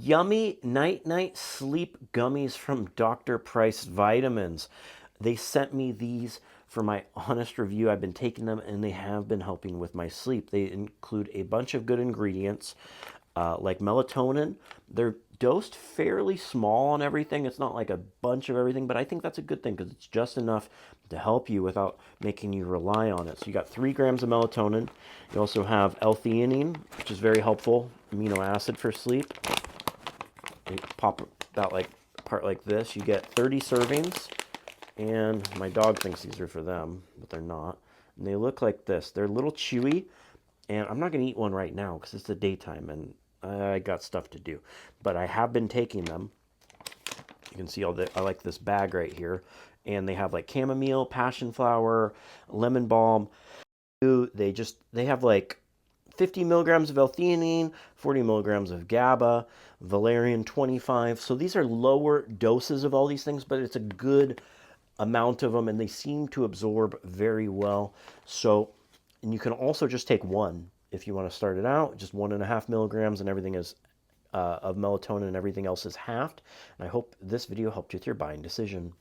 yummy Night Sleep Gummies from Dr. Price Vitamins. They sent me these for my honest review. I've been taking them and they have been helping with my sleep. They include a bunch of good ingredients like melatonin. They're dosed fairly small on everything. It's not like a bunch of everything, but I think that's a good thing because it's just enough to help you without making you rely on it. So you got 3 grams of melatonin. You also have L-theanine, which is very helpful, amino acid for sleep. You pop that like part like this. You get 30 servings, and my dog thinks these are for them, but they're not. And they look like this. They're a little chewy, and I'm not going to eat one right now because it's the daytime and I got stuff to do. But I have been taking them. You can see I like this bag right here. And they have like chamomile, passion flower, lemon balm. They have like 50 milligrams of L-theanine, 40 milligrams of GABA, valerian 25. So these are lower doses of all these things, but it's a good amount of them, and they seem to absorb very well. So, and you can also just take one if you want to start it out, just 1.5 milligrams, and everything is of melatonin, and everything else is halved. And I hope this video helped you with your buying decision.